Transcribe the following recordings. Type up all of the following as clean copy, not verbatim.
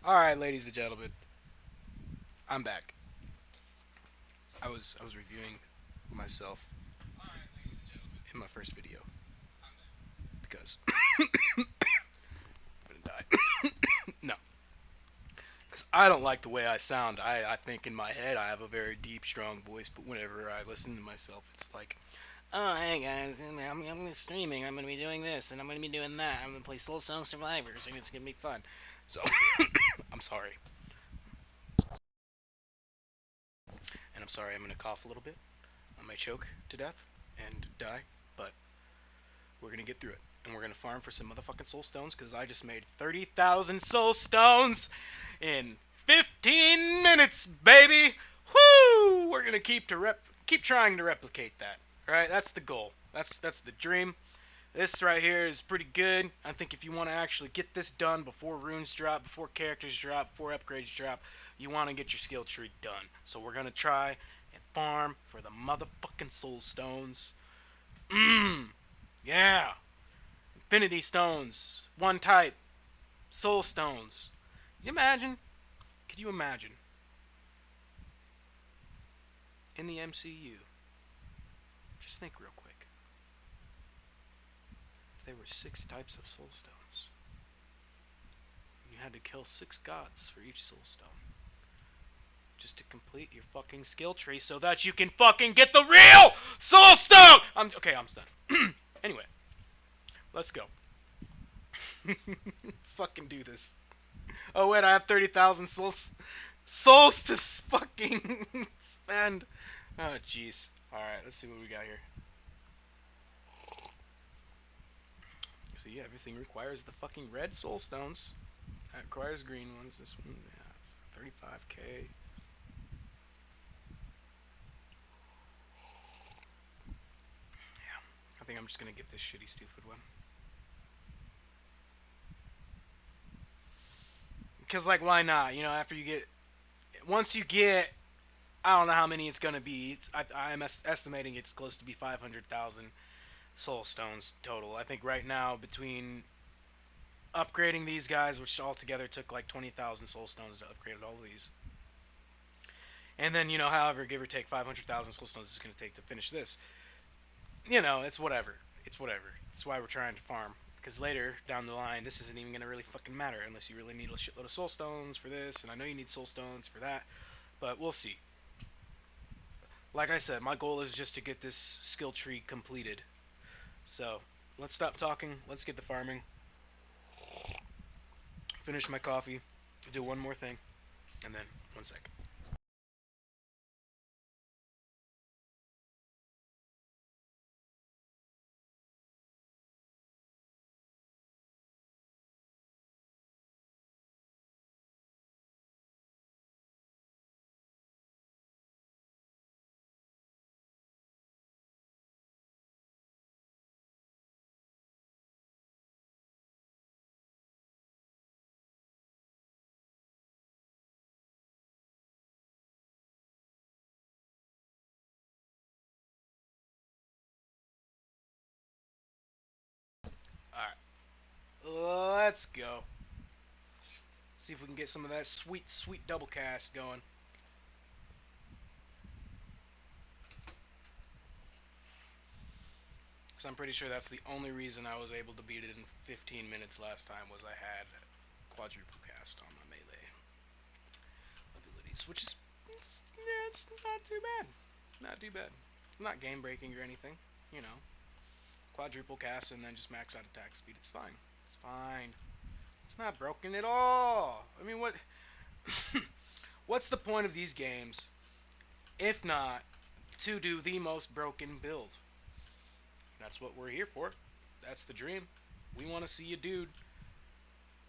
Alright, ladies and gentlemen, I'm back. I was reviewing myself in my first video because I'm gonna die. No, because I don't like the way I sound. I think in my head I have a very deep, strong voice, but whenever I listen to myself, it's like, oh, hey guys, I'm streaming. I'm gonna be doing this and I'm gonna be doing that. I'm gonna play Soulstone Survivors and it's gonna be fun. So I'm sorry, and I'm sorry. I'm gonna cough a little bit. I might choke to death and die, but we're gonna get through it. And we're gonna farm for some motherfucking soul stones because I just made 30,000 soul stones in 15 minutes, baby. Woo! We're gonna keep trying to replicate that. All right, that's the goal. That's the dream. This right here is pretty good. I think if you want to actually get this done before runes drop, before characters drop, before upgrades drop, you want to get your skill tree done. So we're gonna try and farm for the motherfucking soul stones. Mmm. Yeah. Infinity stones. One type. Soul stones. Can you imagine? Could you imagine? In the MCU. Just think real quick. If there were 6 types of soul stones. You had to kill 6 gods for each soul stone. Just to complete your fucking skill tree so that you can fucking get the real soul stone! Okay, I'm done. Anyway. Let's go. Let's fucking do this. Oh wait, I have 30,000 souls to fucking spend. Oh jeez. All right, let's see what we got here. So yeah, everything requires the fucking red soul stones. That requires green ones. This one, yeah, it's 35k. Yeah, I think I'm just gonna get this shitty, stupid one. Because like, why not? You know, once you get, I don't know how many it's gonna be. I'm estimating it's close to be 500,000 soul stones total. I think right now between upgrading these guys, which altogether took like 20,000 soul stones to upgrade all of these, and then however, give or take 500,000 soul stones is going to take to finish this. It's whatever. It's whatever. That's why we're trying to farm. Because later down the line, this isn't even going to really fucking matter unless you really need a shitload of soul stones for this, and I know you need soul stones for that, but we'll see. Like I said, my goal is just to get this skill tree completed. So let's stop talking. Let's get to farming. Finish my coffee. Do one more thing, and then 1 second. Alright. Let's go. See if we can get some of that sweet, sweet double cast going. Because I'm pretty sure that's the only reason I was able to beat it in 15 minutes last time was I had quadruple cast on my melee abilities, which is, it's not too bad. Not too bad. Not game breaking or anything, you know. Quadruple cast and then just max out attack speed. It's fine. It's fine. It's not broken at all. I mean, what's the point of these games if not to do the most broken build? That's what we're here for. That's the dream. We want to see a dude,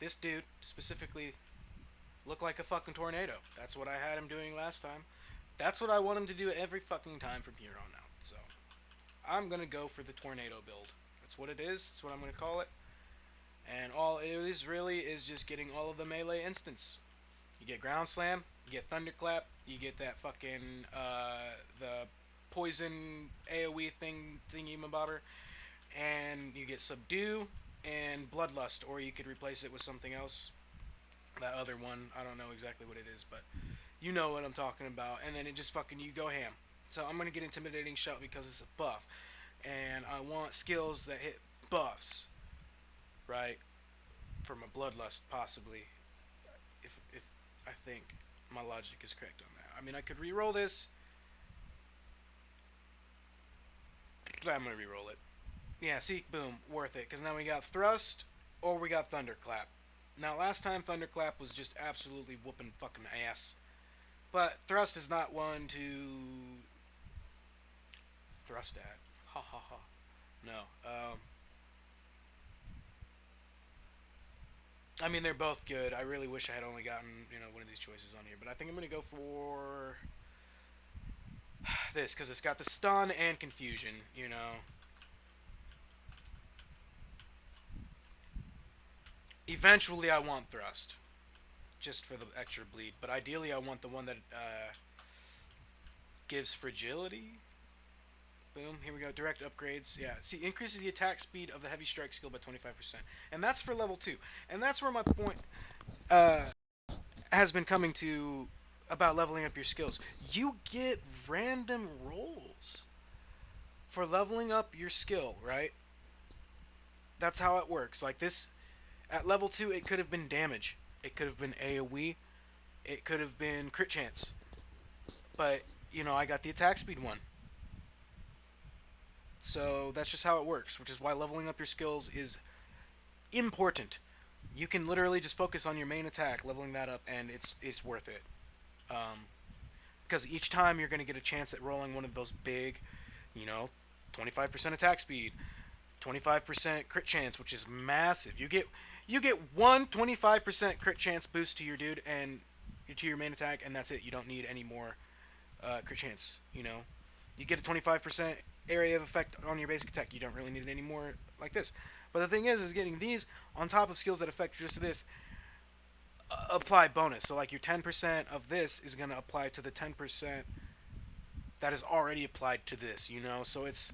this dude specifically, look like a fucking tornado. That's what I had him doing last time. That's what I want him to do every fucking time from here on out. So I'm gonna go for the tornado build. That's what it is. That's what I'm gonna call it. And all it is really is just getting all of the melee instants. You get ground slam, you get thunderclap, you get that fucking the poison AOE thingy mabobber, and you get subdue and bloodlust, or you could replace it with something else. That other one, I don't know exactly what it is, but you know what I'm talking about. And then it just fucking, you go ham. So I'm gonna get intimidating shout because it's a buff, and I want skills that hit buffs, right? For my bloodlust, possibly, if I think my logic is correct on that. I mean, I could re-roll this, but I'm gonna re-roll it. Yeah, see, boom, worth it. Because now we got thrust or we got thunderclap. Now, last time thunderclap was just absolutely whooping fucking ass, but thrust is not one to thrust at. Ha ha ha. No. I mean, they're both good. I really wish I had only gotten, one of these choices on here, but I think I'm gonna go for this because it's got the stun and confusion. Eventually, I want thrust just for the extra bleed, but ideally, I want the one that gives fragility. Boom. Here we go. Direct upgrades. Yeah. See, increases the attack speed of the heavy strike skill by 25%, and that's for level 2. And that's where my point uh, has been coming to about leveling up your skills. You get random rolls for leveling up your skill, right? That's how it works. Like this, at level 2, it could have been damage. It could have been AoE. It could have been crit chance. But, I got the attack speed one. So that's just how it works, which is why leveling up your skills is important. You can literally just focus on your main attack, leveling that up, and it's worth it. Because each time you're going to get a chance at rolling one of those big, you know, 25% attack speed, 25% crit chance, which is massive. You get one 25% crit chance boost to your dude and to your main attack, and that's it. You don't need any more crit chance. You get a 25% area of effect on your basic attack. You don't really need any more like this. But the thing is getting these on top of skills that affect just this apply bonus. So like your 10% of this is going to apply to the 10% that is already applied to this. So it's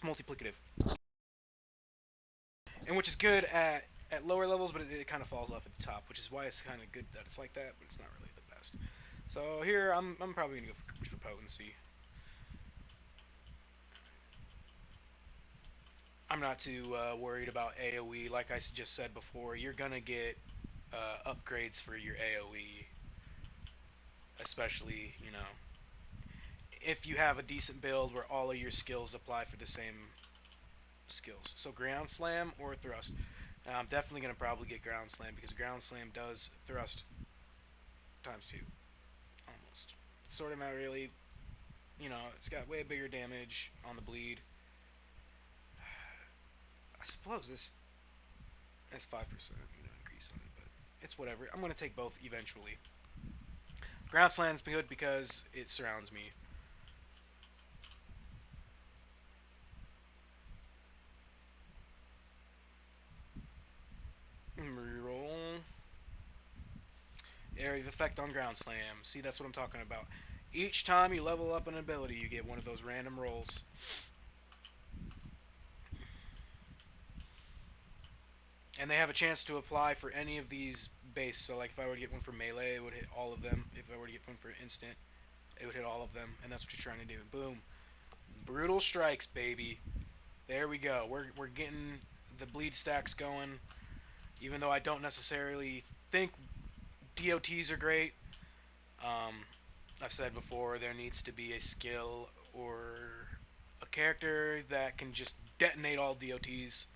multiplicative, and which is good at lower levels, but it kind of falls off at the top, which is why it's kind of good that it's like that, but it's not really the best. So here I'm probably gonna go for potency. I'm not too worried about AoE. Like I just said before, you're gonna get upgrades for your AoE, especially if you have a decent build where all of your skills apply for the same skills. So ground slam or thrust. I'm definitely gonna probably get ground slam because ground slam does thrust times two almost. Sort of not really. It's got way bigger damage on the bleed. I suppose this has 5% increase on it, but it's whatever. I'm gonna take both eventually. Ground slam's good because it surrounds me. Reroll. Area of effect on ground slam. See, that's what I'm talking about. Each time you level up an ability, you get one of those random rolls. And they have a chance to apply for any of these base. So, like, if I were to get one for melee, it would hit all of them. If I were to get one for instant, it would hit all of them. And that's what you're trying to do. Boom. Brutal strikes, baby. There we go. We're getting the bleed stacks going. Even though I don't necessarily think DOTs are great. Um, I've said before, there needs to be a skill or a character that can just detonate all DOTs.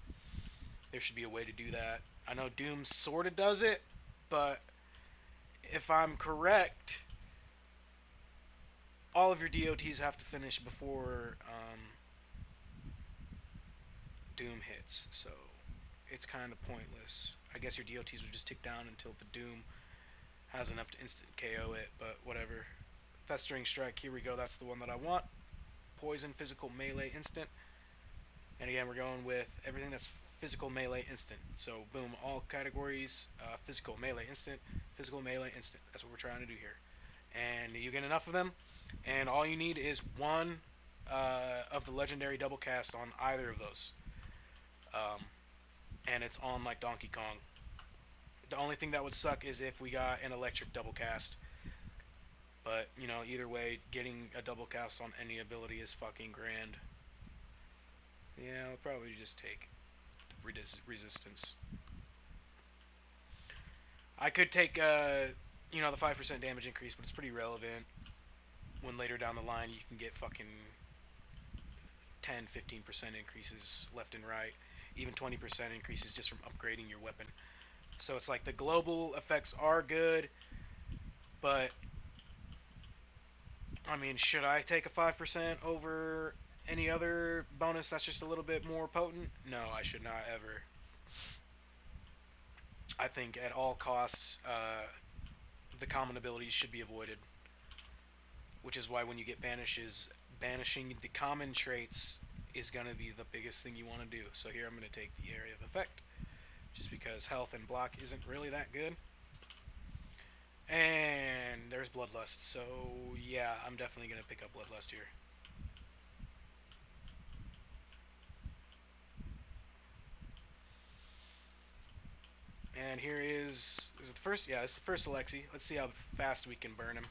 There should be a way to do that. I know Doom sort of does it, but if I'm correct, all of your DOTs have to finish before Doom hits. So it's kind of pointless. I guess your DOTs would just tick down until the Doom has enough to instant KO it, but whatever. Festering Strike, here we go. That's the one that I want. Poison, physical, melee, instant. And again, we're going with everything that's physical, melee, instant. So boom, all categories, physical, melee, instant, physical, melee, instant. That's what we're trying to do here. And you get enough of them, and all you need is one of the legendary double cast on either of those. Um, and it's on like Donkey Kong. The only thing that would suck is if we got an electric double cast. But, you know, either way, getting a double cast on any ability is fucking grand. Yeah, I'll probably just take resistance. I could take, you know, the 5% damage increase, but it's pretty relevant when later down the line you can get fucking 10-15% increases left and right, even 20% increases just from upgrading your weapon. So it's like the global effects are good, but I mean, should I take a 5% over any other bonus that's just a little bit more potent? No, I should not ever. I think at all costs, the common abilities should be avoided, which is why when you get banishes, banishing the common traits is going to be the biggest thing you want to do. So here I'm going to take the area of effect, just because health and block isn't really that good. And there's Bloodlust, so yeah, I'm definitely going to pick up Bloodlust here. And here is it the first? Yeah, it's the first Alexi. Let's see how fast we can burn him.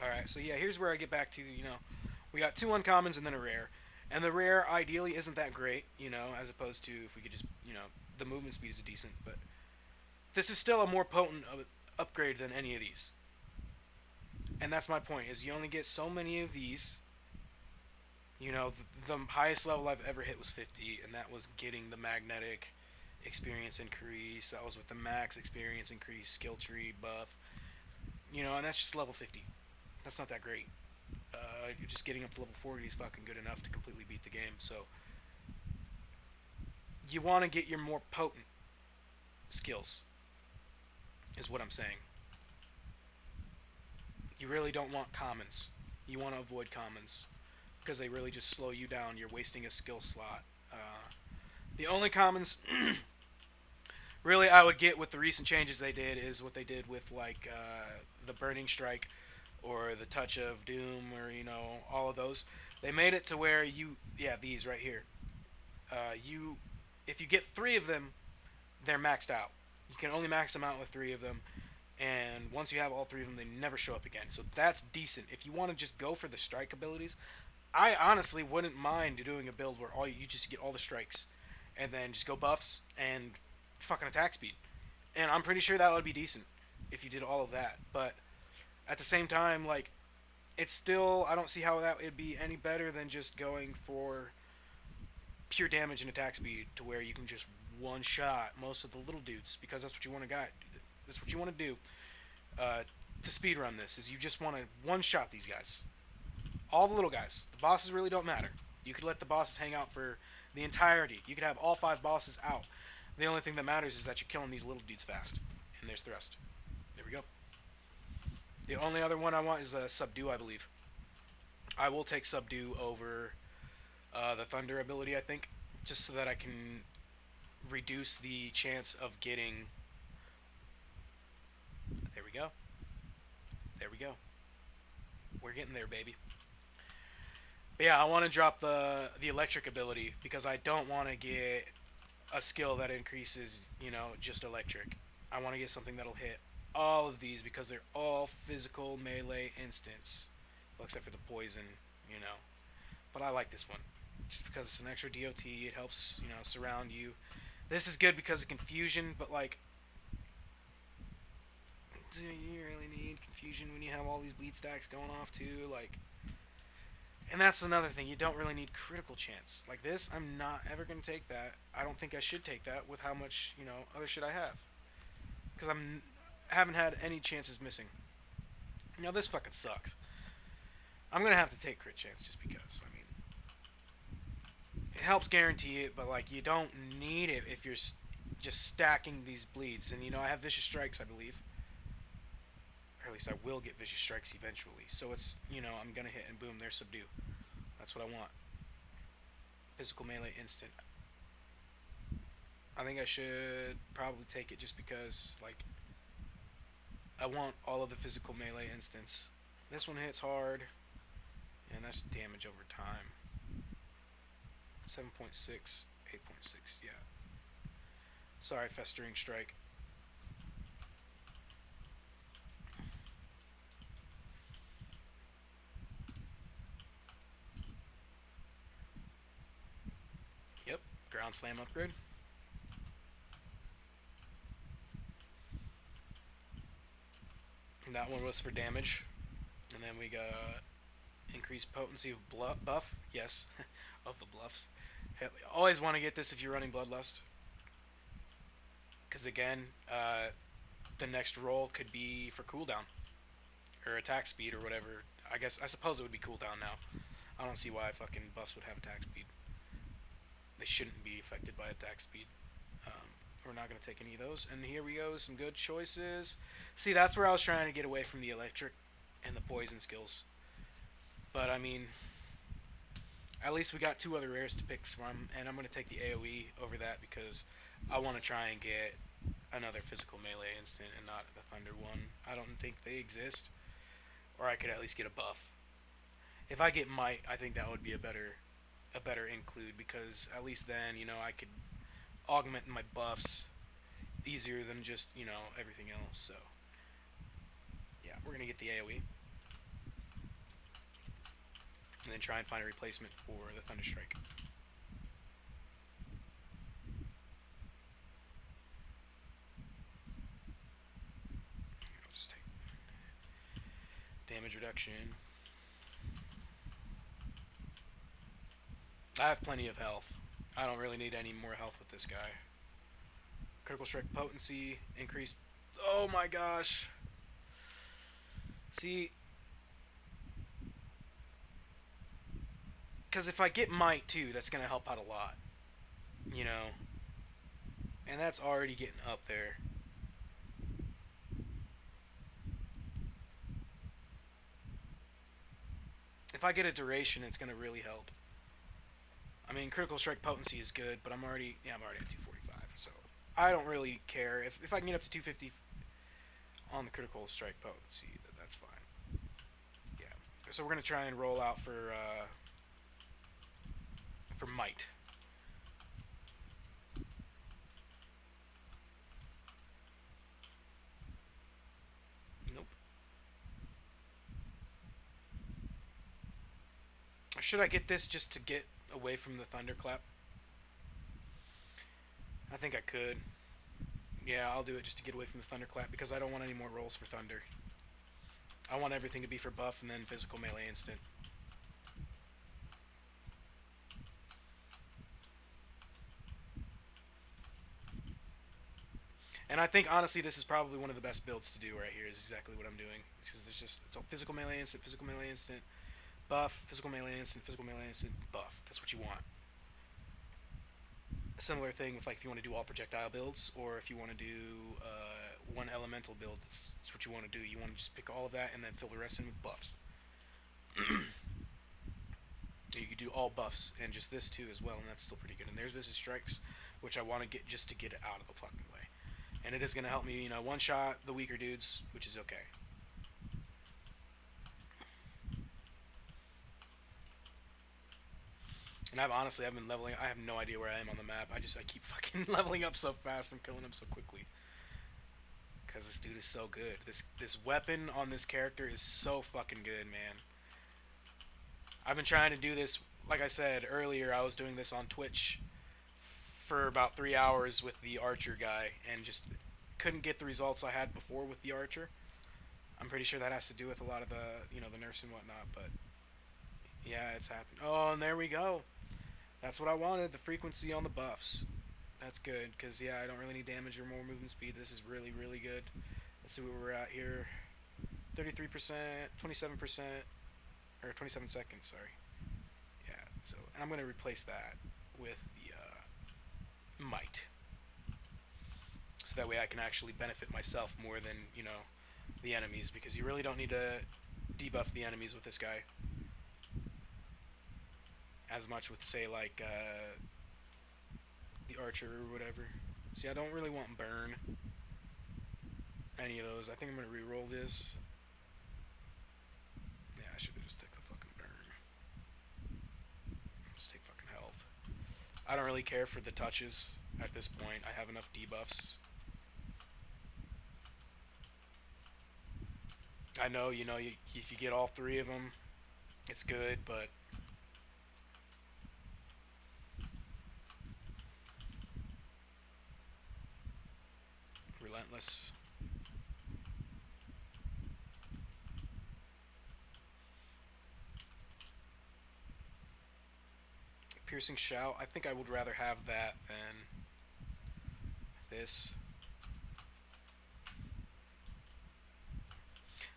Alright, so yeah, here's where I get back to, you know, we got 2 uncommons and then a rare. And the rare ideally isn't that great, you know, as opposed to if we could just, you know, the movement speed is decent, but this is still a more potent upgrade than any of these. And that's my point, is you only get so many of these. You know, the highest level I've ever hit was 50, and that was getting the magnetic experience increase. That was with the max experience increase, skill tree buff. You know, and that's just level 50. That's not that great. Just getting up to level 40 is fucking good enough to completely beat the game. So you want to get your more potent skills, is what I'm saying. You really don't want commons. You want to avoid commons because they really just slow you down. You're wasting a skill slot. The only commons really I would get with the recent changes they did is what they did with like the Burning Strike or the Touch of Doom, or you know, all of those. They made it to where these right here, you if you get 3 of them, they're maxed out. You can only max them out with 3 of them, and once you have all 3 of them, they never show up again. So that's decent. If you want to just go for the strike abilities, I honestly wouldn't mind doing a build where you just get all the strikes and then just go buffs and fucking attack speed. And I'm pretty sure that would be decent if you did all of that. But at the same time, like, it's still, I don't see how that would be any better than just going for pure damage and attack speed to where you can just one shot most of the little dudes, because that's what you want to get. That's what you want to do to speedrun this, is you just want to one shot these guys. All the little guys. The bosses really don't matter. You could let the bosses hang out for the entirety. You could have all 5 bosses out. The only thing that matters is that you're killing these little dudes fast. And there's Thrust. There we go. The only other one I want is Subdue, I believe. I will take Subdue over the Thunder ability, I think, just so that I can reduce the chance of getting... There we go. There we go. We're getting there, baby. But yeah, I want to drop the electric ability because I don't want to get a skill that increases, you know, just electric. I want to get something that'll hit all of these because they're all physical melee instants. Well, except for the poison, you know. But I like this one. Just because it's an extra DOT, it helps, you know, surround you. This is good because of confusion, but like, do you really need confusion when you have all these bleed stacks going off too? Like, and that's another thing, you don't really need critical chance. Like this, I'm not ever going to take that. I don't think I should take that with how much, you know, other shit I have. Because I haven't had any chances missing. You know, this fucking sucks. I'm going to have to take crit chance just because, I mean, it helps guarantee it, but like, you don't need it if you're just stacking these bleeds. And you know, I have Vicious Strikes, I believe. Or at least I will get Vicious Strikes eventually. So it's, you know, I'm going to hit and boom, there's Subdue. That's what I want. Physical melee instant. I think I should probably take it just because, like, I want all of the physical melee instants. This one hits hard. And that's damage over time. 7.6, 8.6, yeah. Sorry, Festering Strike. Yep, Ground Slam upgrade. And that one was for damage. And then we got increased potency of buff. Yes, of the bluffs. Always want to get this if you're running Bloodlust. Because again, the next roll could be for cooldown. Or attack speed or whatever. I suppose it would be cooldown now. I don't see why fucking buffs would have attack speed. They shouldn't be affected by attack speed. We're not going to take any of those. And here we go, some good choices. See, that's where I was trying to get away from the electric and the poison skills. But, I mean, at least we got two other rares to pick from, and I'm going to take the AoE over that because I want to try and get another physical melee instant and not the Thunder one. I don't think they exist, or I could at least get a buff. If I get Might, I think that would be a better include because at least then, I could augment my buffs easier than just, everything else. So, yeah, we're going to get the AoE. And then try and find a replacement for the Thunderstrike. I'll just take damage reduction. I have plenty of health. I don't really need any more health with this guy. Critical strike potency, increased. Oh my gosh. See, because if I get might too, that's going to help out a lot. You know? And that's already getting up there. If I get a duration, it's going to really help. I mean, critical strike potency is good, but I'm already at 245, so I don't really care. If I can get up to 250 on the critical strike potency, that's fine. Yeah. So we're going to try and roll out for might. Nope. Should I get this just to get away from the thunderclap? I think I could. Yeah, I'll do it just to get away from the thunderclap because I don't want any more rolls for thunder. I want everything to be for buff and then physical melee instant. And I think honestly this is probably one of the best builds to do right here is exactly what I'm doing. Because it's all physical melee instant, buff, physical melee instant, buff. That's what you want. A similar thing with like if you want to do all projectile builds or if you want to do one elemental build, that's what you want to do. You want to just pick all of that and then fill the rest in with buffs. You could do all buffs and just this too as well, and that's still pretty good. And there's Vicious Strikes, which I want to get just to get it out of the fucking way. And it is going to help me, one shot the weaker dudes, which is okay. And I've been leveling. I have no idea where I am on the map. I keep fucking leveling up so fast. I'm killing him so quickly. Because this dude is so good. This weapon on this character is so fucking good, man. I've been trying to do this. Like I said earlier, I was doing this on Twitch for about 3 hours with the archer guy, and just couldn't get the results I had before with the archer. I'm pretty sure that has to do with a lot of the nerfs and whatnot, but yeah, it's happened. Oh, and there we go. That's what I wanted, the frequency on the buffs. That's good, because, yeah, I don't really need damage or more movement speed. This is really, really good. Let's see where we're at here. 33%, 27%, or 27 seconds, sorry. Yeah, so, and I'm going to replace that with the might. So that way I can actually benefit myself more than, the enemies, because you really don't need to debuff the enemies with this guy as much with, say, like, the archer or whatever. See, I don't really want burn. Any of those. I think I'm going to re-roll this. Yeah, I should have just took the fucking burn. I don't really care for the touches at this point. I have enough debuffs. I know, if you get all three of them, it's good, but relentless. Piercing shout. I think I would rather have that than this.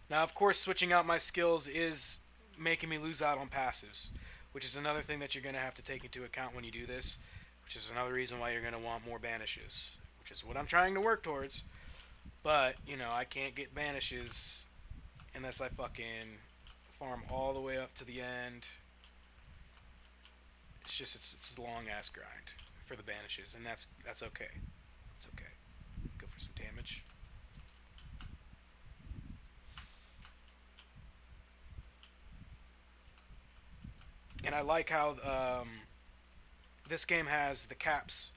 Now, of course, switching out my skills is making me lose out on passives, which is another thing that you're going to have to take into account when you do this, which is another reason why you're going to want more banishes, which is what I'm trying to work towards. But, I can't get banishes unless I fucking farm all the way up to the end. It's a long ass grind for the banishes, and that's okay. It's okay. Go for some damage. And I like how this game has the caps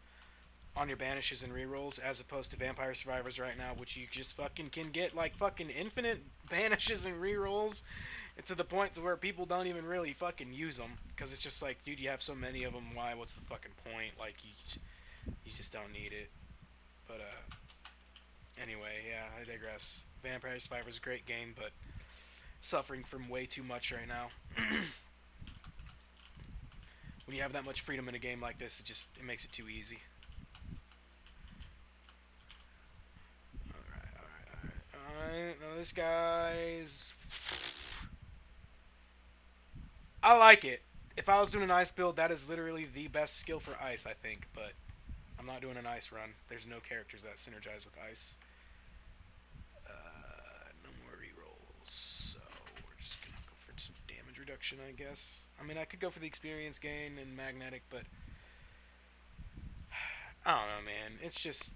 on your banishes and rerolls as opposed to Vampire Survivors right now, which you just fucking can get like fucking infinite banishes and rerolls. It's to the point to where people don't even really fucking use them because it's just like, dude, you have so many of them. Why? What's the fucking point? Like you just don't need it. But anyway, yeah, I digress. Vampire Survivors is a great game, but suffering from way too much right now. When you have that much freedom in a game like this, it makes it too easy. Alright. Now this guy's... I like it. If I was doing an ice build, that is literally the best skill for ice, I think. But I'm not doing an ice run. There's no characters that synergize with ice. No more rerolls. So we're just going to go for some damage reduction, I guess. I mean, I could go for the experience gain and magnetic, but... I don't know, man. It's just...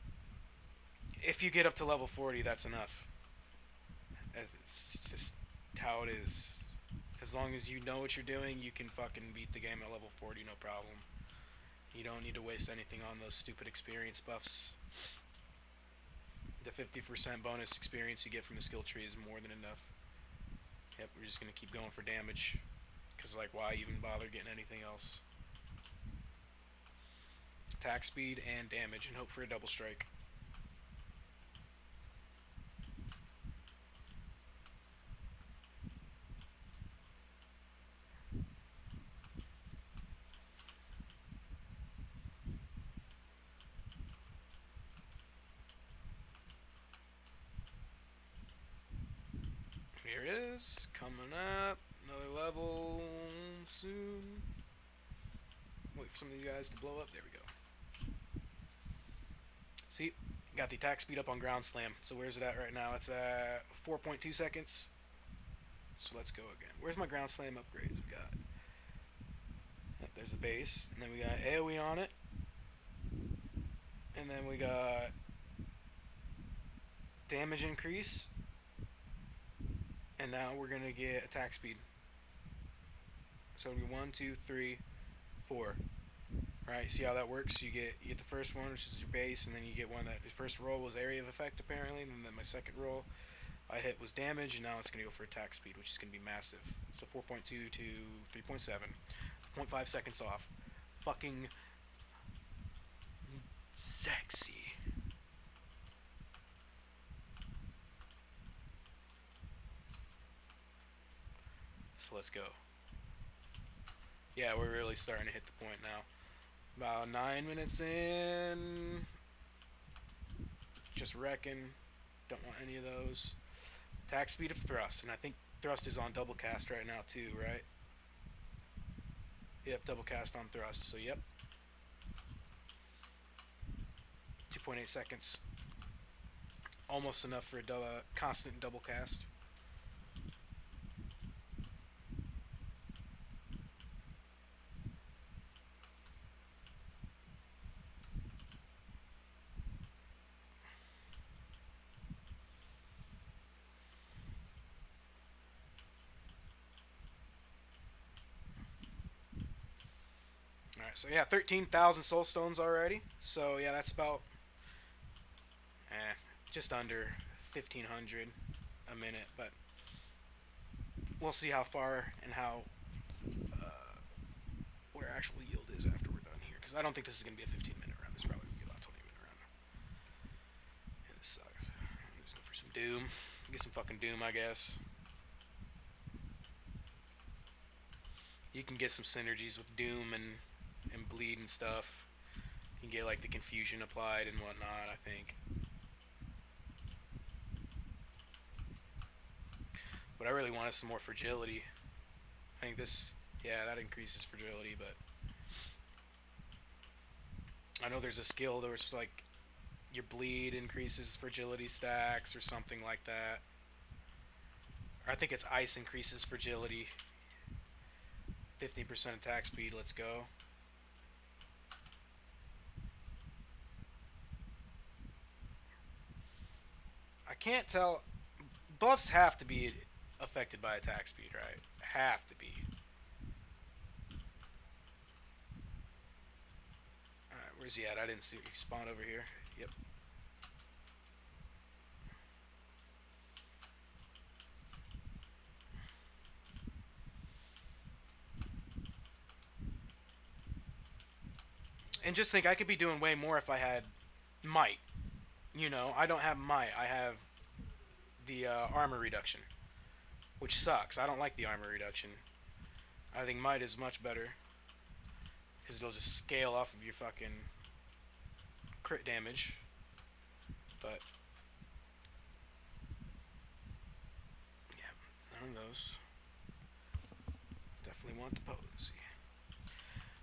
If you get up to level 40, that's enough. It's just how it is. As long as you know what you're doing, you can fucking beat the game at level 40, no problem. You don't need to waste anything on those stupid experience buffs. The 50% bonus experience you get from the skill tree is more than enough. Yep, we're just going to keep going for damage. Because, like, why even bother getting anything else? Attack speed and damage, and hope for a double strike. Here it is, coming up. Another level soon. Wait for some of these guys to blow up. There we go. See, got the attack speed up on ground slam. So where's it at right now? It's at 4.2 seconds. So let's go again. Where's my ground slam upgrades? We got... Yep, there's the base. And then we got AoE on it. And then we got damage increase. And now we're going to get attack speed. So we get 1, 2, 3, 4. Right, see how that works? You get the first one, which is your base, and then you get one that the first roll was area of effect apparently, and then my second roll I hit was damage, and now it's going to go for attack speed, which is going to be massive. So 4.2 to 3.7, 0.5 seconds off. Fucking sexy. So let's go. Yeah, we're really starting to hit the point now. About 9 minutes in. Just wrecking. Don't want any of those. Attack speed of thrust, and I think thrust is on double cast right now too, right? Yep, double cast on thrust, so yep. 2.8 seconds. Almost enough for a constant double cast. Alright, so yeah, 13,000 soul stones already. So yeah, that's about just under 1,500 a minute. But we'll see how far and how what our actual yield is after we're done here. Because I don't think this is going to be a 15-minute run. This is probably going to be about a 20-minute run. Yeah, this sucks. I'm just going for some Doom. Get some fucking Doom, I guess. You can get some synergies with Doom and Bleed and stuff. You can get like the Confusion applied and whatnot, I think. What I really want is some more Fragility. I think this, yeah, that increases Fragility, but I know there's a skill that was like your Bleed increases Fragility stacks or something like that. Or I think it's Ice increases Fragility. 15% attack speed, let's go. I can't tell. Buffs have to be affected by attack speed, right? Have to be. Alright, where's he at? I didn't see he spawn over here. Yep. And just think, I could be doing way more if I had Might. You know, I don't have Might. I have the armor reduction, which sucks. I don't like the armor reduction. I think Might is much better because it'll just scale off of your fucking crit damage. But yeah, none of those. Definitely want the potency.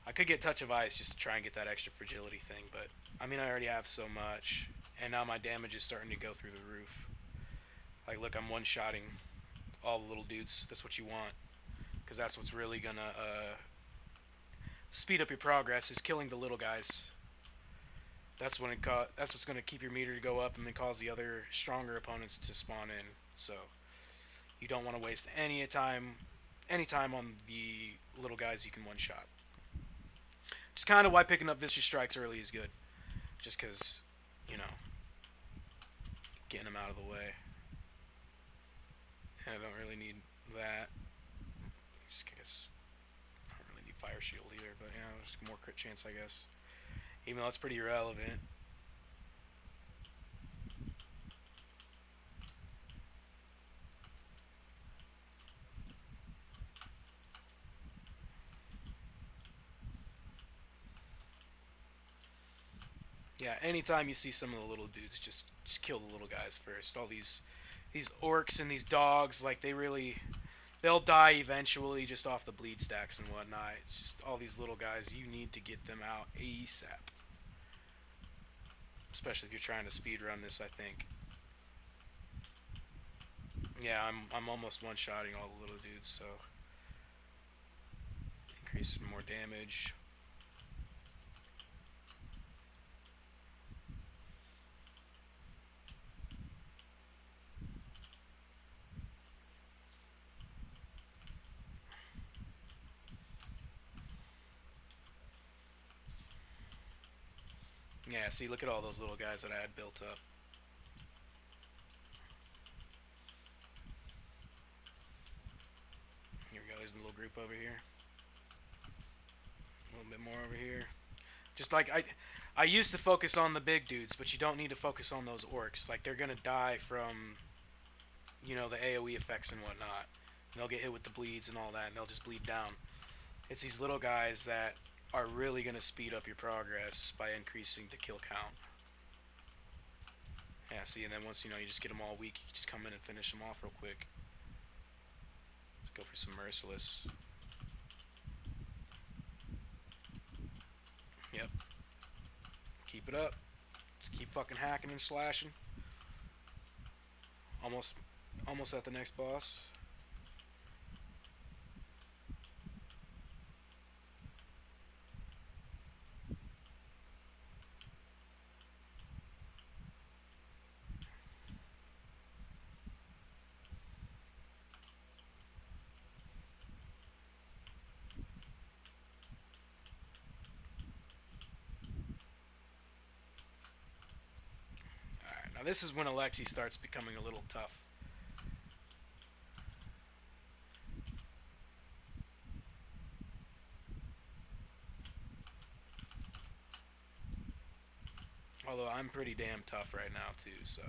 I could get Touch of Ice just to try and get that extra fragility thing, but I mean I already have so much, and now my damage is starting to go through the roof. Like look, I'm one-shotting all the little dudes. That's what you want, because that's what's really gonna speed up your progress, is killing the little guys. That's when that's what's gonna keep your meter to go up and then cause the other stronger opponents to spawn in. So you don't want to waste any time on the little guys you can one-shot. Just kind of why picking up Vicious Strikes early is good. Just because, you know, getting them out of the way. And I don't really need that. Just guess I don't really need Fire Shield either, but yeah, there's more crit chance, I guess. Even though it's pretty irrelevant. Yeah, anytime you see some of the little dudes, just kill the little guys first. All these orcs and these dogs, like they'll die eventually just off the bleed stacks and whatnot. It's just all these little guys, you need to get them out ASAP. Especially if you're trying to speedrun this, I think. Yeah, I'm almost one-shotting all the little dudes, so increase some more damage. Yeah, see, look at all those little guys that I had built up. Here we go, there's a little group over here. A little bit more over here. Just like, I used to focus on the big dudes, but you don't need to focus on those orcs. Like, they're gonna die from, you know, the AoE effects and whatnot. And they'll get hit with the bleeds and all that, and they'll just bleed down. It's these little guys that are really gonna speed up your progress by increasing the kill count. Yeah, see, and then once, you know, you just get them all weak, you just come in and finish them off real quick. Let's go for some Merciless. Yep. Keep it up. Just keep fucking hacking and slashing. Almost at the next boss. This is when Alexi starts becoming a little tough. Although I'm pretty damn tough right now too, so.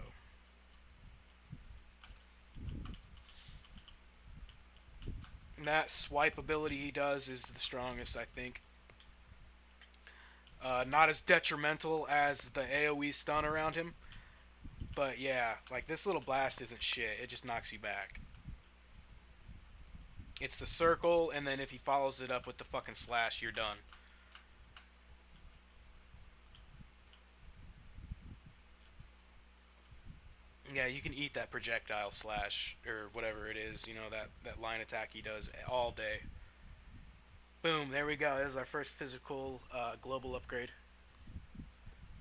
That swipe ability he does is the strongest, I think. Not as detrimental as the AoE stun around him, but yeah, like this little blast isn't shit. It just knocks you back. It's the circle, and then if he follows it up with the fucking slash, you're done. Yeah, you can eat that projectile slash or whatever it is, that line attack he does all day. Boom, there we go. This is our first physical global upgrade.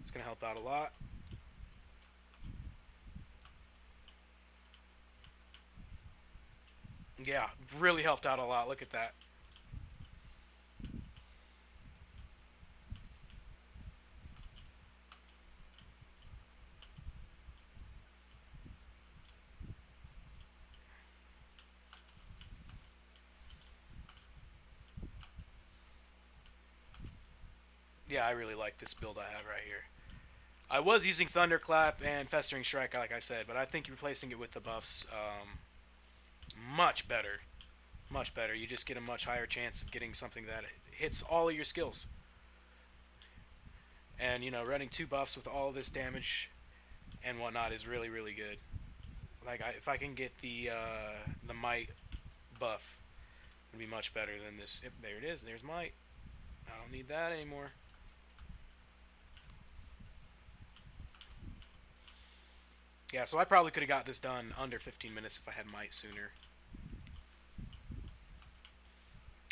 It's gonna help out a lot. Yeah, really helped out a lot. Look at that. Yeah, I really like this build I have right here. I was using Thunderclap and Festering Strike, like I said, but I think replacing it with the buffs, much better. Much better. You just get a much higher chance of getting something that hits all of your skills. And, running 2 buffs with all this damage and whatnot is really, really good. Like, if I can get the Might buff, it'd be much better than this. Yep, there it is. There's Might. I don't need that anymore. Yeah, so I probably could have got this done under 15 minutes if I had Might sooner.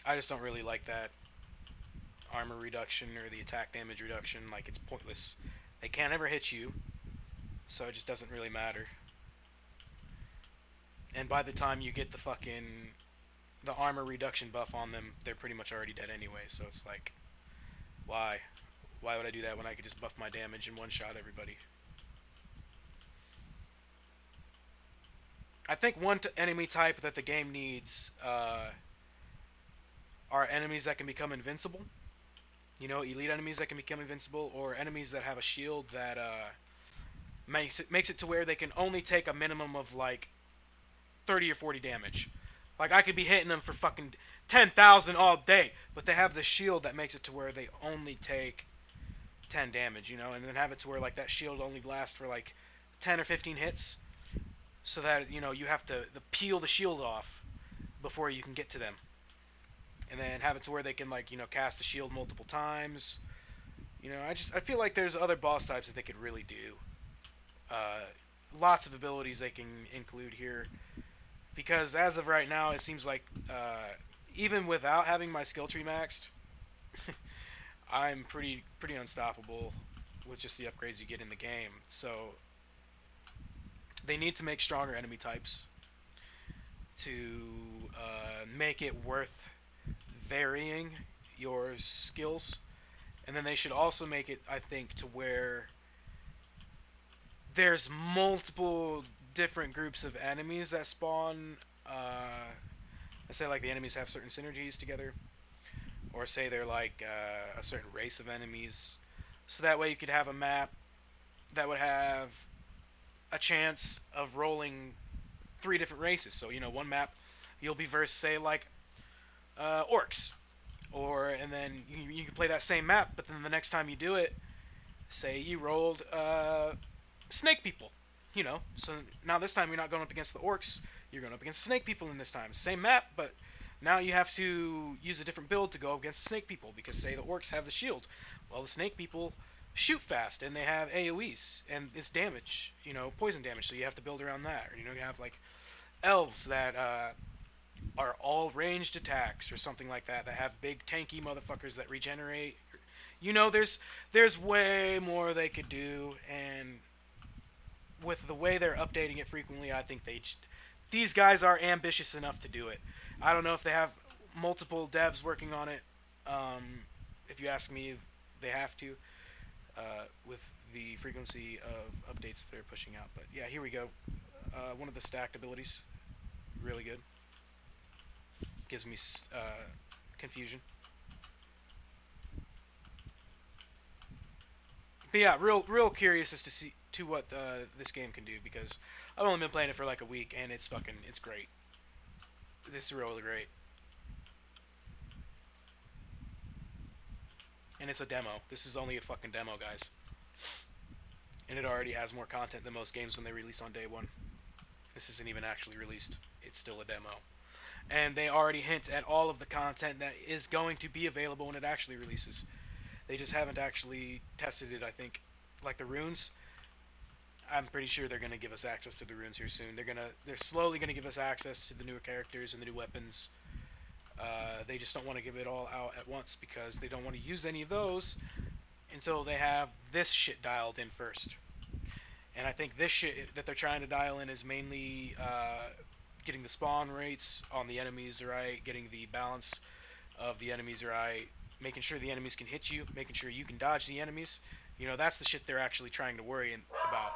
I just don't really like that armor reduction or the attack damage reduction. Like, it's pointless. They can't ever hit you, so it just doesn't really matter. And by the time you get the armor reduction buff on them, they're pretty much already dead anyway. So it's like, why? Why would I do that when I could just buff my damage and one-shot everybody? I think one enemy type that the game needs are enemies that can become invincible. Elite enemies that can become invincible, or enemies that have a shield that makes it to where they can only take a minimum of like 30 or 40 damage. Like I could be hitting them for fucking 10,000 all day, but they have the shield that makes it to where they only take 10 damage, and then have it to where like that shield only lasts for like 10 or 15 hits, so that you have to peel the shield off before you can get to them, and then have it to where they can like cast the shield multiple times. I feel like there's other boss types that they could really do. Uh, Lots of abilities they can include here, because as of right now, it seems like even without having my skill tree maxed, I'm pretty unstoppable with just the upgrades you get in the game. So they need to make stronger enemy types to make it worth varying your skills, and then they should also make it, I think, to where there's multiple different groups of enemies that spawn. Let's say like the enemies have certain synergies together, or say they're like a certain race of enemies. So that way you could have a map that would have a chance of rolling 3 different races. So one map you'll be versus say like orcs, and then you can play that same map, but then the next time you do it, say you rolled snake people. So now this time you're not going up against the orcs, you're going up against snake people in this time. Same map, but now you have to use a different build to go against snake people, because say the orcs have the shield. Well, the snake people shoot fast and they have AoEs and it's damage, poison damage, so you have to build around that. Or you have like elves that are all ranged attacks or something like that have big tanky motherfuckers that regenerate. There's way more they could do, and with the way they're updating it frequently, I think these guys are ambitious enough to do it. I don't know if they have multiple devs working on it. If you ask me, they have to. With the frequency of updates they're pushing out. But yeah, here we go. One of the stacked abilities, really good. Gives me confusion. But yeah, real curious as to what this game can do, because I've only been playing it for like a week and it's great. This is really great, and it's a demo. This is only a fucking demo, guys, and it already has more content than most games when they release on day one. This isn't even actually released. It's still a demo, and they already hint at all of the content that is going to be available when it actually releases. They just haven't actually tested it, I think. Like the runes, I'm pretty sure they're gonna give us access to the runes here soon. They're slowly gonna give us access to the newer characters and the new weapons. They just don't want to give it all out at once because they don't want to use any of those until they have this shit dialed in first. And I think this shit that they're trying to dial in is mainly getting the spawn rates on the enemies right, getting the balance of the enemies right, making sure the enemies can hit you, making sure you can dodge the enemies. You know, that's the shit they're actually trying to worry about.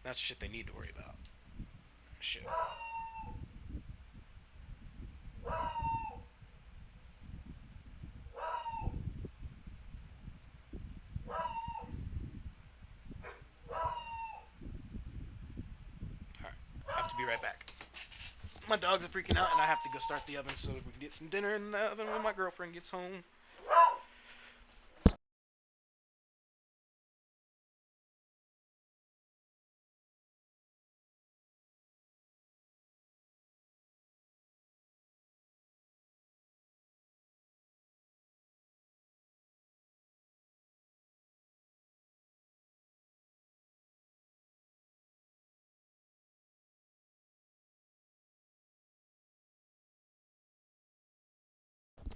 That's the shit they need to worry about. Shit. Alright, I have to be right back. My dogs are freaking out, and I have to go start the oven so that we can get some dinner in the oven when my girlfriend gets home.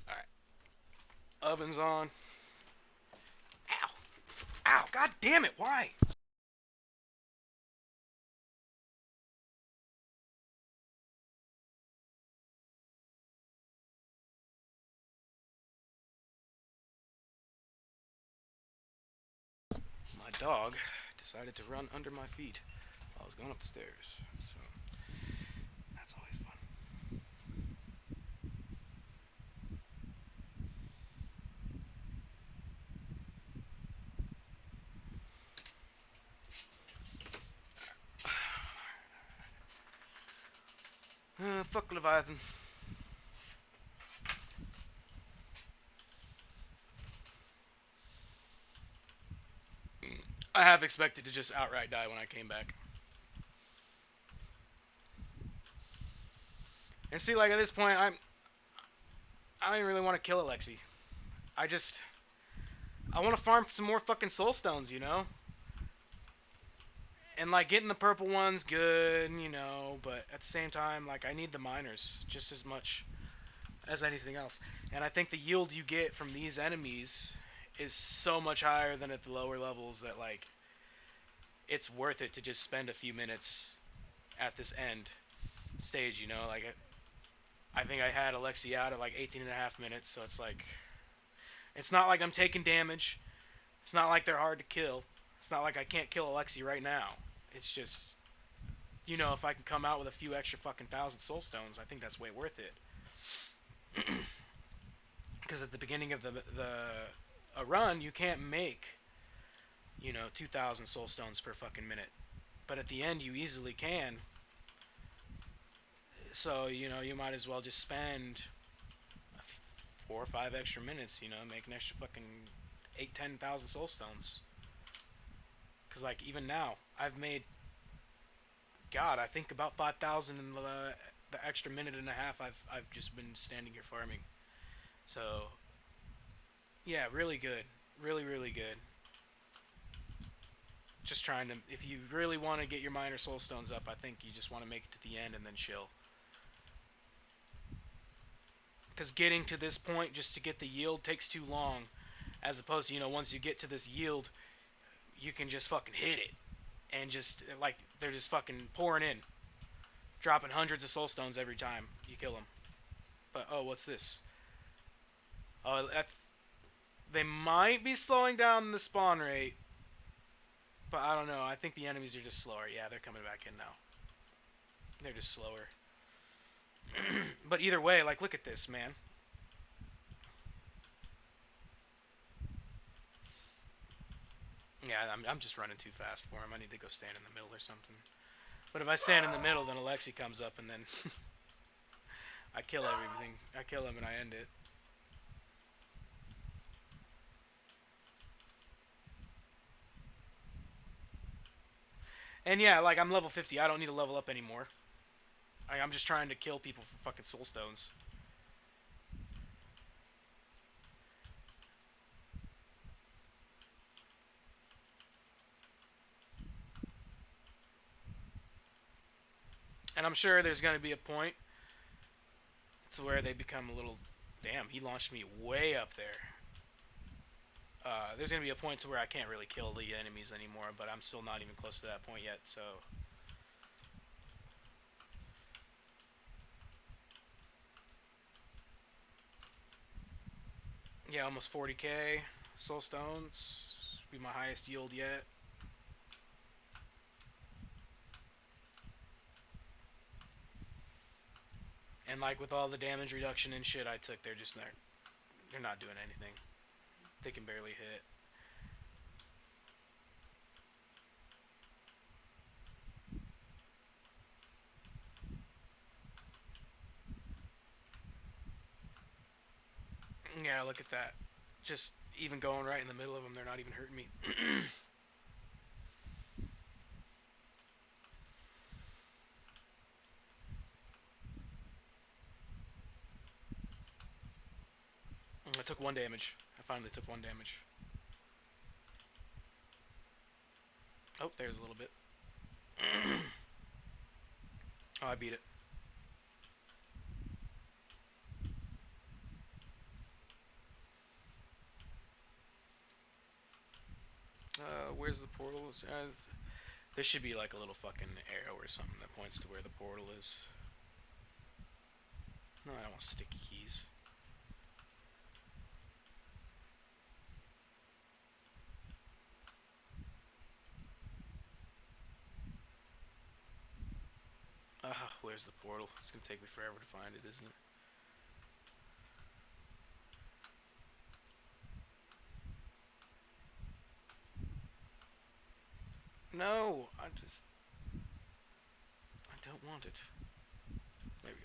Alright, oven's on. Ow! Ow! God damn it! Why? My dog decided to run under my feet while I was going up the stairs. So that's always fun. Fuck Leviathan. I have expected to just outright die when I came back. And see, like at this point, I don't even really want to kill Alexi. I just I want to farm some more fucking soulstones, you know. And like getting the purple ones, good, you know. But at the same time, like I need the miners just as much as anything else. And I think the yield you get from these enemies is so much higher than at the lower levels that like it's worth it to just spend a few minutes at this end stage, you know. Like I think I had Alexi out at like 18 and a half minutes, so it's like it's not like I'm taking damage. It's not like they're hard to kill. It's not like I can't kill Alexi right now. It's just, you know, if I can come out with a few extra fucking thousand soulstones, I think that's way worth it. Because at the beginning of the a run, you can't make, you know, 2,000 soulstones per fucking minute. But at the end, you easily can. So, you know, you might as well just spend 4 or 5 extra minutes, you know, make an extra fucking 8, 10,000 soulstones. Because, like, even now, I've made, God, I think about 5,000 in the extra minute and a half I've just been standing here farming. So, yeah, really good. Really, really good. Just trying to, if you really want to get your minor soulstones up, I think you just want to make it to the end and then chill. Because getting to this point just to get the yield takes too long. As opposed to, you know, once you get to this yield, you can just fucking hit it. And just, like, they're just fucking pouring in. Dropping hundreds of soulstones every time you kill them. But, oh, what's this? Oh, they might be slowing down the spawn rate. But I don't know. I think the enemies are just slower. Yeah, they're coming back in now. They're just slower. But either way, like, look at this, man. Yeah, I'm just running too fast for him. I need to go stand in the middle or something. But if I stand in the middle, then Alexi comes up and then I kill everything. I kill him and I end it. And yeah, like, I'm level 50. I don't need to level up anymore. I'm just trying to kill people for fucking soul stones. And I'm sure there's going to be a point to where they become a little... Damn, he launched me way up there. There's going to be a point to where I can't really kill the enemies anymore, but I'm still not even close to that point yet, so... Yeah, almost 40k. Soul stones. Be my highest yield yet. And like with all the damage reduction and shit I took, they're not doing anything. They can barely hit. Yeah, look at that. Just even going right in the middle of them, they're not even hurting me. I took 1 damage. I finally took 1 damage. Oh, there's a little bit. Oh, I beat it. Where's the portal? There should be like a little fucking arrow or something that points to where the portal is. No, I don't want sticky keys. Where's the portal? It's gonna take me forever to find it, isn't it? No, I don't want it. There we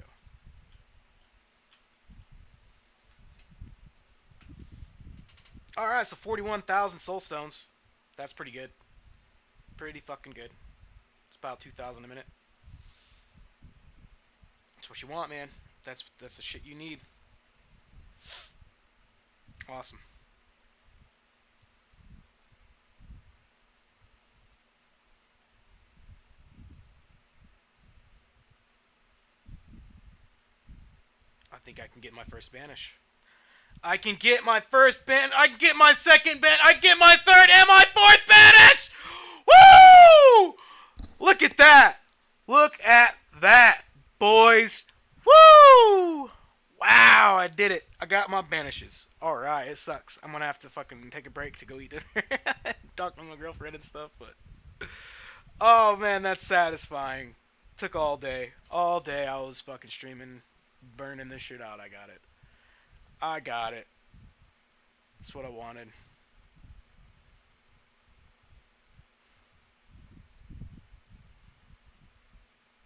go. Alright, so 41,000 soul stones. That's pretty good. Pretty fucking good. It's about 2,000 a minute. That's what you want, man. That's the shit you need. Awesome. I think I can get my first banish. I can get my first ban. I can get my second ban. I can get my third and my fourth banish. Woo! Look at that. Look at that, boys. Woo! Wow, I did it. I got my banishes. Alright, it sucks. I'm gonna have to fucking take a break to go eat dinner. Talk to my girlfriend and stuff, but... Oh, man, that's satisfying. Took all day. All day I was fucking streaming, burning this shit out. I got it. I got it. That's what I wanted.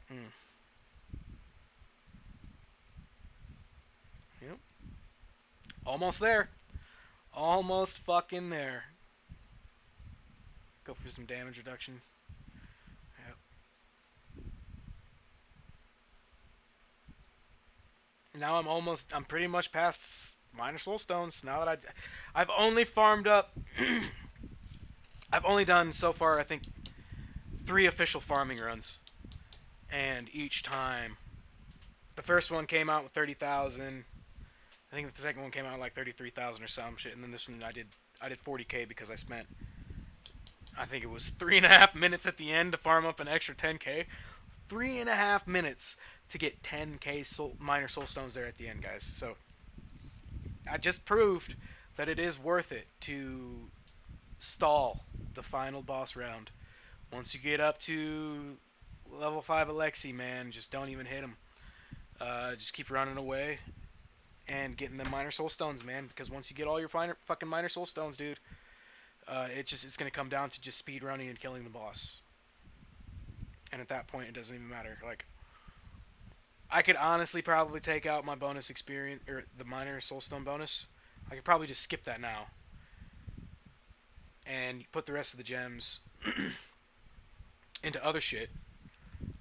Hmm. Yep. Almost there. Almost fucking there. Go for some damage reduction. Yep. Now I'm pretty much past minor soul stones. Now that I've only farmed up, I've only done so far, I think, 3 official farming runs. And each time, the first one came out with 30,000. I think the second one came out with like 33,000 or some shit. And then this one I did 40k because I spent, I think it was 3.5 minutes at the end to farm up an extra 10k. 3.5 minutes to get 10k minor soul stones there at the end, guys. So I just proved that it is worth it to stall the final boss round. Once you get up to level 5 Alexi, man, just don't even hit him. Just keep running away and getting the minor soul stones, man. Because once you get all your fucking minor soul stones, dude, it's gonna come down to just speed running and killing the boss. And at that point, it doesn't even matter. Like, I could honestly probably take out my bonus experience or the minor soulstone bonus. I could probably just skip that now and put the rest of the gems into other shit.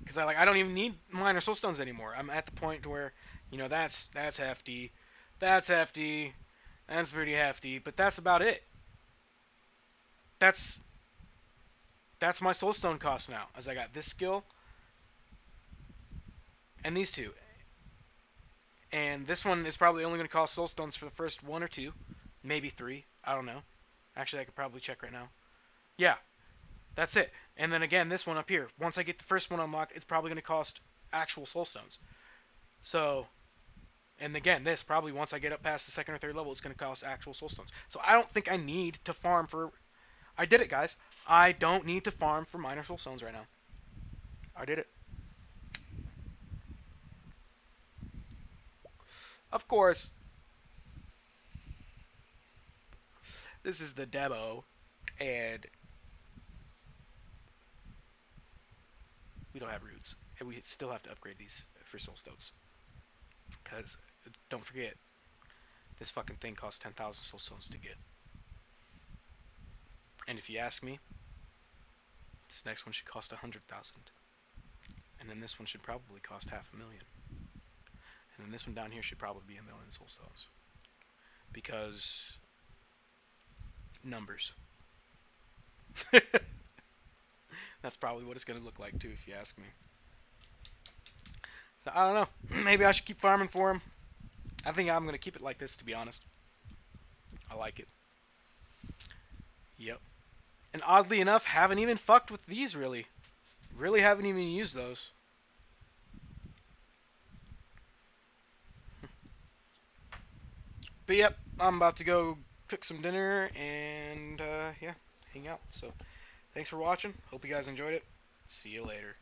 Because I don't even need minor soulstones anymore. I'm at the point where, that's hefty, that's hefty, that's pretty hefty, but that's about it. That's my soulstone cost now, as I got this skill and these two. And this one is probably only going to cost soulstones for the first 1 or 2, maybe 3. I don't know. Actually, I could probably check right now. Yeah, that's it. And then again, this one up here. Once I get the first one unlocked, it's probably going to cost actual soulstones. So, and again, this probably once I get up past the 2nd or 3rd level, it's going to cost actual soulstones. So I don't think I need to farm for... I did it, guys. I don't need to farm for minor soulstones right now. I did it. Of course, this is the demo, and we don't have roots, and we still have to upgrade these for soulstones. Because, don't forget, this fucking thing costs 10,000 soulstones to get. And if you ask me, this next one should cost 100,000. And then this one should probably cost 500,000. And then this one down here should probably be 1,000,000 soulstones. Because numbers. That's probably what it's going to look like too, if you ask me. So I don't know. Maybe I should keep farming for him. I think I'm going to keep it like this, to be honest. I like it. Yep. And oddly enough, haven't even fucked with these really. Really haven't even used those. But yep, I'm about to go cook some dinner and yeah, hang out. So thanks for watching. Hope you guys enjoyed it. See you later.